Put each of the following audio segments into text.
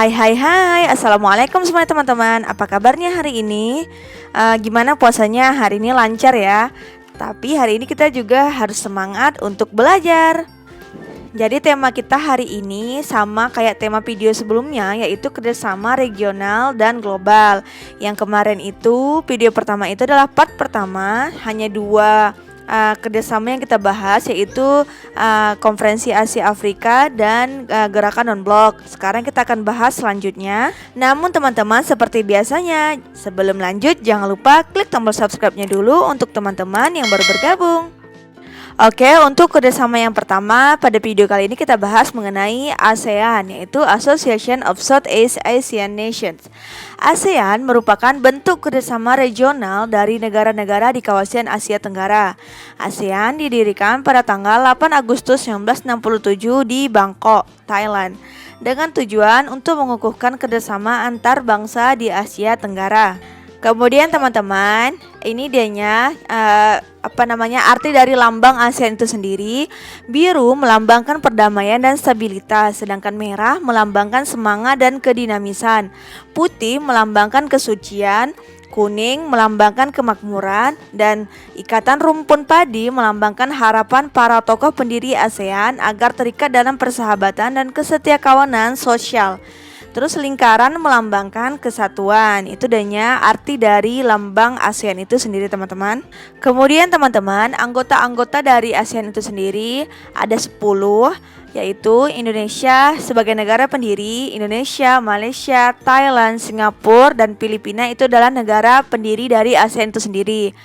Hai, Assalamualaikum semuanya teman-teman. Apa kabarnya hari ini? Gimana puasanya hari ini, lancar ya? Tapi hari ini kita juga harus semangat untuk belajar. Jadi tema kita hari ini sama kayak tema video sebelumnya, yaitu kerjasama regional dan global. Yang kemarin itu video pertama itu adalah part pertama, hanya dua kerjasama yang kita bahas, yaitu konferensi Asia Afrika dan gerakan non-blok. Sekarang kita akan bahas selanjutnya. Namun teman-teman, seperti biasanya, sebelum lanjut jangan lupa klik tombol subscribe-nya dulu untuk teman-teman yang baru bergabung. Oke, untuk kerjasama yang pertama, pada video kali ini kita bahas mengenai ASEAN, yaitu Association of Southeast Asian Nations. ASEAN merupakan bentuk kerjasama regional dari negara-negara di kawasan Asia Tenggara. ASEAN didirikan pada tanggal 8 Agustus 1967 di Bangkok, Thailand, dengan tujuan untuk mengukuhkan kerjasama antar bangsa di Asia Tenggara. Kemudian teman-teman, ini dianya arti dari lambang ASEAN itu sendiri. Biru melambangkan perdamaian dan stabilitas, sedangkan merah melambangkan semangat dan kedinamisan. Putih melambangkan kesucian, kuning melambangkan kemakmuran, dan ikatan rumpun padi melambangkan harapan para tokoh pendiri ASEAN agar terikat dalam persahabatan dan kesetiakawanan sosial. Terus lingkaran melambangkan kesatuan. Itu adanya arti dari lambang ASEAN itu sendiri teman-teman. Kemudian teman-teman, anggota-anggota dari ASEAN itu sendiri ada 10, yaitu Indonesia sebagai negara pendiri. Indonesia, Malaysia, Thailand, Singapura, dan Filipina itu adalah negara pendiri dari ASEAN itu sendiri.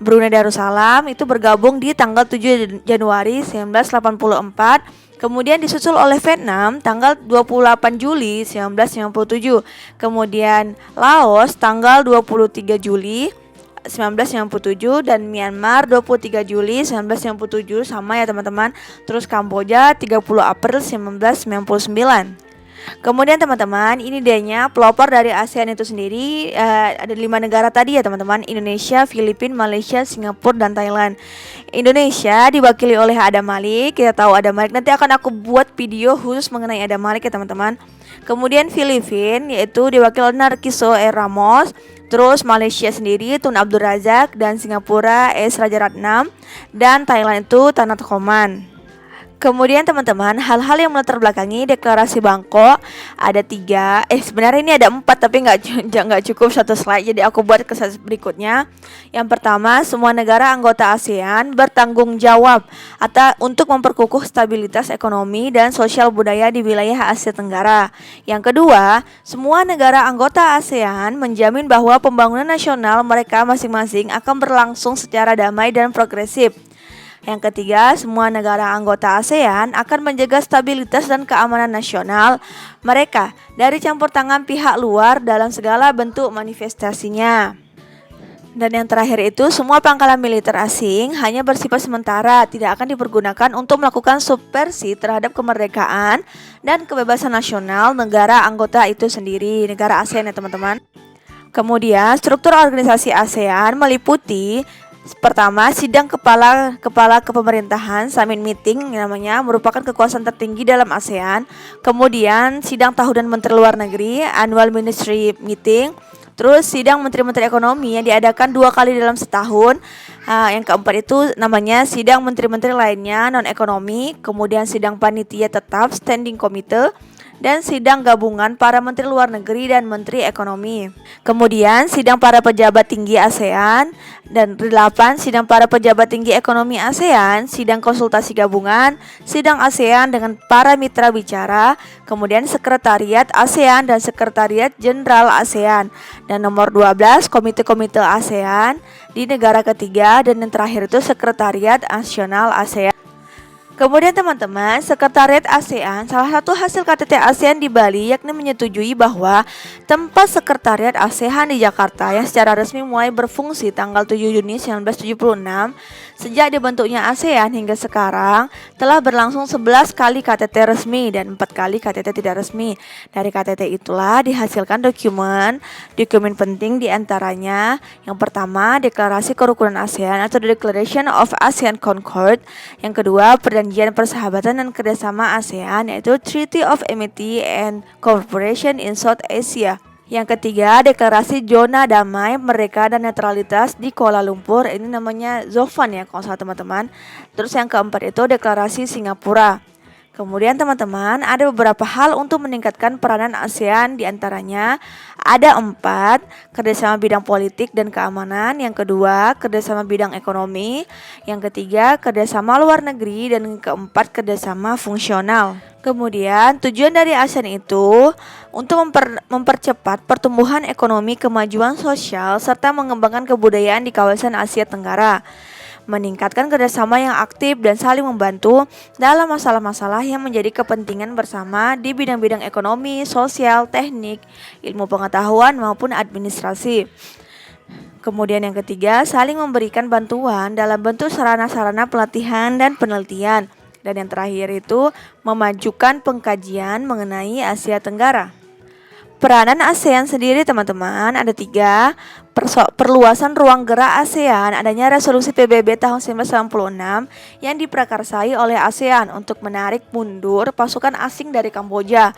Brunei Darussalam itu bergabung di tanggal 7 Januari 1984. Kemudian disusul oleh Vietnam tanggal 28 Juli 1997. Kemudian Laos tanggal 23 Juli 1997 dan Myanmar 23 Juli 1997 sama ya teman-teman. Terus Kamboja 30 April 1999. Kemudian teman-teman, ini dianya pelopor dari ASEAN itu sendiri. Ada 5 negara tadi ya teman-teman: Indonesia, Filipina, Malaysia, Singapura, dan Thailand. Indonesia diwakili oleh Adam Malik. Kita tahu Adam Malik, nanti akan aku buat video khusus mengenai Adam Malik ya teman-teman. Kemudian Filipina yaitu diwakili oleh Narciso R. Ramos. Terus Malaysia sendiri Tun Abdul Razak, dan Singapura S. Rajaratnam, dan Thailand itu Tanat Khoman. Kemudian teman-teman, hal-hal yang melatar belakangi deklarasi Bangkok ada 3. Sebenarnya ini ada 4 tapi nggak cukup satu slide, jadi aku buat ke slide berikutnya. Yang pertama, semua negara anggota ASEAN bertanggung jawab untuk memperkukuh stabilitas ekonomi dan sosial budaya di wilayah Asia Tenggara. Yang kedua, semua negara anggota ASEAN menjamin bahwa pembangunan nasional mereka masing-masing akan berlangsung secara damai dan progresif. Yang ketiga, semua negara anggota ASEAN akan menjaga stabilitas dan keamanan nasional mereka dari campur tangan pihak luar dalam segala bentuk manifestasinya. Dan yang terakhir itu, semua pangkalan militer asing hanya bersifat sementara, tidak akan dipergunakan untuk melakukan subversi terhadap kemerdekaan dan kebebasan nasional negara anggota itu sendiri, negara ASEAN ya teman-teman. Kemudian, struktur organisasi ASEAN meliputi: pertama, sidang kepala kepemerintahan Summit Meeting namanya, merupakan kekuasaan tertinggi dalam ASEAN. Kemudian sidang tahunan Menteri Luar Negeri, Annual Ministry Meeting. Terus sidang Menteri-Menteri Ekonomi yang diadakan 2 kali dalam setahun. Yang keempat itu namanya sidang Menteri-Menteri lainnya non-ekonomi. Kemudian sidang panitia tetap Standing Committee, dan sidang gabungan para Menteri Luar Negeri dan Menteri Ekonomi. Kemudian sidang para pejabat tinggi ASEAN, dan 8 sidang para pejabat tinggi ekonomi ASEAN, sidang konsultasi gabungan, sidang ASEAN dengan para mitra bicara, kemudian sekretariat ASEAN dan sekretariat jenderal ASEAN, dan nomor 12 komite-komite ASEAN di negara ketiga, dan yang terakhir itu sekretariat nasional ASEAN. Kemudian teman-teman, Sekretariat ASEAN, salah satu hasil KTT ASEAN di Bali yakni menyetujui bahwa tempat Sekretariat ASEAN di Jakarta yang secara resmi mulai berfungsi tanggal 7 Juni 1976. Sejak dibentuknya ASEAN hingga sekarang telah berlangsung 11 kali KTT resmi dan 4 kali KTT tidak resmi. Dari KTT itulah dihasilkan dokumen penting diantaranya. Yang pertama, Deklarasi Kerukunan ASEAN atau The Declaration of ASEAN Concord. Yang kedua, Perjanjian Perjanjian Persahabatan dan Kerjasama ASEAN, yaitu Treaty of Amity and Cooperation in South Asia. Yang ketiga, Deklarasi Zona Damai, Merdeka dan Netralitas di Kuala Lumpur. Ini namanya ZOFAN ya kalau salah teman-teman. Terus yang keempat itu Deklarasi Singapura. Kemudian teman-teman, ada beberapa hal untuk meningkatkan peranan ASEAN, diantaranya ada 4, kerjasama bidang politik dan keamanan. Yang kedua, kerjasama bidang ekonomi. Yang ketiga, kerjasama luar negeri. Dan yang keempat, kerjasama fungsional. Kemudian tujuan dari ASEAN itu untuk mempercepat pertumbuhan ekonomi, kemajuan sosial, serta mengembangkan kebudayaan di kawasan Asia Tenggara, meningkatkan kerjasama yang aktif dan saling membantu dalam masalah-masalah yang menjadi kepentingan bersama di bidang-bidang ekonomi, sosial, teknik, ilmu pengetahuan maupun administrasi. Kemudian yang ketiga, saling memberikan bantuan dalam bentuk sarana-sarana pelatihan dan penelitian. Dan yang terakhir itu memajukan pengkajian mengenai Asia Tenggara. Peranan ASEAN sendiri teman-teman ada 3. Perluasan ruang gerak ASEAN, adanya resolusi PBB tahun 1996 yang diprakarsai oleh ASEAN untuk menarik mundur pasukan asing dari Kamboja.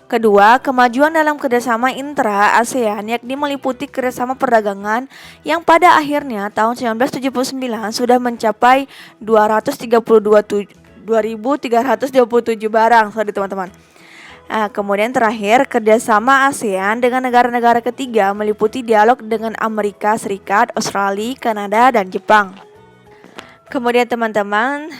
Kedua, kemajuan dalam kerjasama intra-ASEAN yakni meliputi kerjasama perdagangan yang pada akhirnya tahun 1979 sudah mencapai 2.327 barang, teman-teman. Kemudian terakhir, kerjasama ASEAN dengan negara-negara ketiga meliputi dialog dengan Amerika Serikat, Australia, Kanada, dan Jepang. Kemudian teman-teman,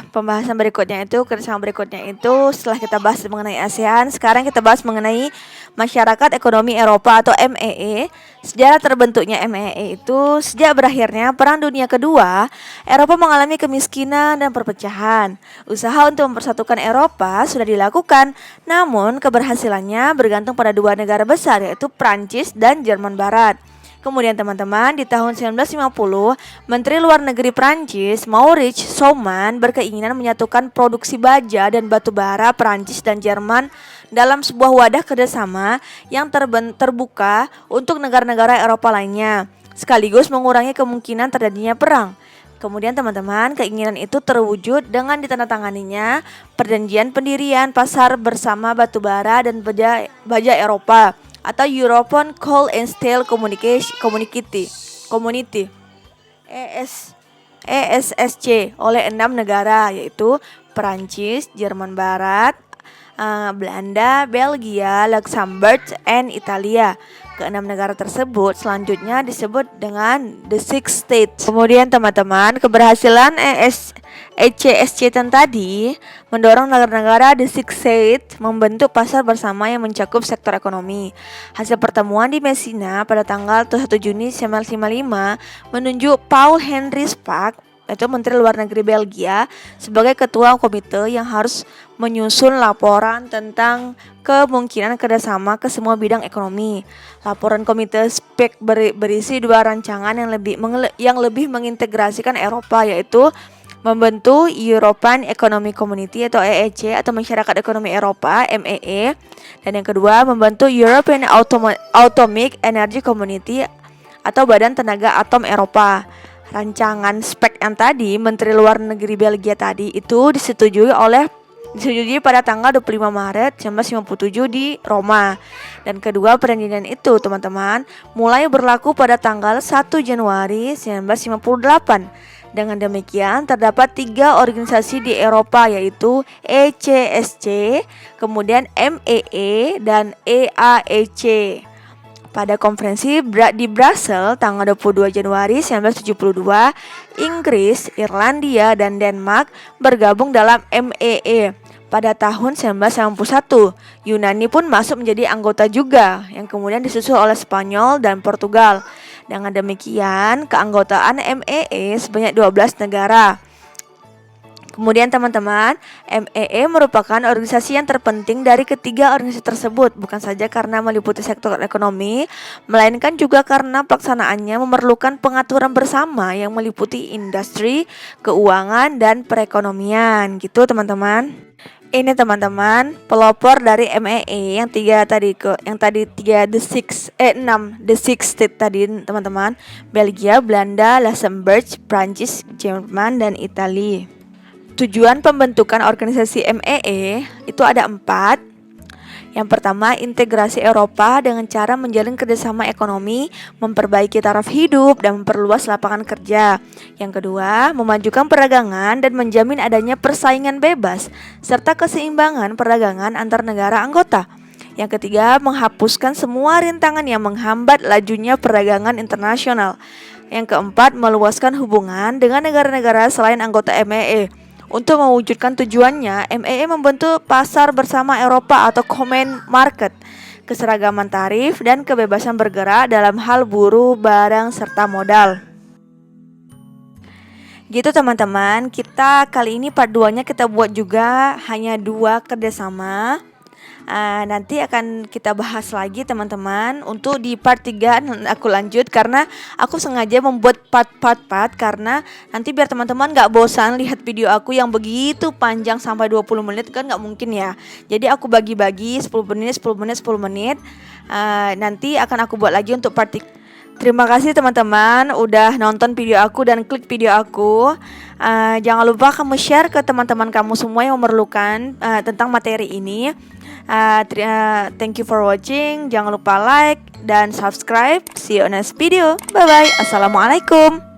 pembahasan berikutnya itu, kerjasama berikutnya itu setelah kita bahas mengenai ASEAN, sekarang kita bahas mengenai Masyarakat Ekonomi Eropa atau MEE. Sejarah terbentuknya MEE itu sejak berakhirnya Perang Dunia Kedua, Eropa mengalami kemiskinan dan perpecahan. Usaha untuk mempersatukan Eropa sudah dilakukan, namun keberhasilannya bergantung pada 2 negara besar, yaitu Prancis dan Jerman Barat. Kemudian teman-teman, di tahun 1950, Menteri Luar Negeri Prancis, Maurice Schumann, berkeinginan menyatukan produksi baja dan batu bara Prancis dan Jerman dalam sebuah wadah kerjasama yang terbuka untuk negara-negara Eropa lainnya, sekaligus mengurangi kemungkinan terjadinya perang. Kemudian teman-teman, keinginan itu terwujud dengan ditandatanganinya Perjanjian Pendirian Pasar Bersama Batu Bara dan Baja Eropa atau European Coal and Steel Community ESSC oleh 6 negara, yaitu Perancis, Jerman Barat, Belanda, Belgia, Luxembourg, dan Italia. Ke-6 negara tersebut selanjutnya disebut dengan The Six States. Kemudian teman-teman, keberhasilan ECSC tadi mendorong negara-negara The Six States membentuk pasar bersama yang mencakup sektor ekonomi. Hasil pertemuan di Messina pada tanggal 1 Juni 1955 menunjuk Paul Henry Spaak, yaitu Menteri Luar Negeri Belgia, sebagai ketua komite yang harus menyusun laporan tentang kemungkinan kerjasama ke semua bidang ekonomi. Laporan komite Spaak berisi 2 rancangan yang lebih mengintegrasikan Eropa, yaitu membentuk European Economic Community atau EEC atau Masyarakat Ekonomi Eropa MEE, dan yang kedua membentuk European Atomic Energy Community atau Badan Tenaga Atom Eropa. Rancangan Spaak yang tadi, Menteri Luar Negeri Belgia tadi, itu disetujui pada tanggal 25 Maret 1957 di Roma. Dan kedua perjanjian itu teman-teman mulai berlaku pada tanggal 1 Januari 1958. Dengan demikian terdapat 3 organisasi di Eropa, yaitu ECSC, kemudian MEE, dan EAEC. Pada konferensi di Brussels tanggal 22 Januari 1972, Inggris, Irlandia, dan Denmark bergabung dalam MEE. Pada tahun 1991, Yunani pun masuk menjadi anggota juga, yang kemudian disusul oleh Spanyol dan Portugal. Dengan demikian, keanggotaan MEE sebanyak 12 negara. Kemudian teman-teman, MEE merupakan organisasi yang terpenting dari ketiga organisasi tersebut, bukan saja karena meliputi sektor ekonomi, melainkan juga karena pelaksanaannya memerlukan pengaturan bersama yang meliputi industri, keuangan, dan perekonomian. Gitu teman-teman. Ini teman-teman pelopor dari MEE yang 6 The Six States tadi teman-teman: Belgia, Belanda, Luxembourg, Prancis, Jerman, dan Italia. Tujuan pembentukan organisasi MEE itu ada 4. Yang pertama, integrasi Eropa dengan cara menjalin kerjasama ekonomi, memperbaiki taraf hidup, dan memperluas lapangan kerja. Yang kedua, memajukan perdagangan dan menjamin adanya persaingan bebas, serta keseimbangan perdagangan antar negara anggota. Yang ketiga, menghapuskan semua rintangan yang menghambat lajunya perdagangan internasional. Yang keempat, meluaskan hubungan dengan negara-negara selain anggota MEE. Untuk mewujudkan tujuannya, MEE membentuk pasar bersama Eropa atau Common Market, keseragaman tarif, dan kebebasan bergerak dalam hal buruh, barang, serta modal. Gitu teman-teman, kita kali ini part 2-nya kita buat juga hanya 2 kerjasama. Nanti akan kita bahas lagi teman-teman. Untuk di part 3 aku lanjut karena aku sengaja membuat part karena nanti biar teman-teman gak bosan lihat video aku yang begitu panjang sampai 20 menit kan gak mungkin ya. Jadi aku bagi-bagi 10 menit, 10 menit, 10 menit. Nanti akan aku buat lagi untuk part 3. Terima kasih teman-teman udah nonton video aku dan klik video aku. Jangan lupa kamu share ke teman-teman kamu semua yang memerlukan tentang materi ini. Thank you for watching. Jangan lupa like dan subscribe. See you on next video. Bye bye. Assalamualaikum.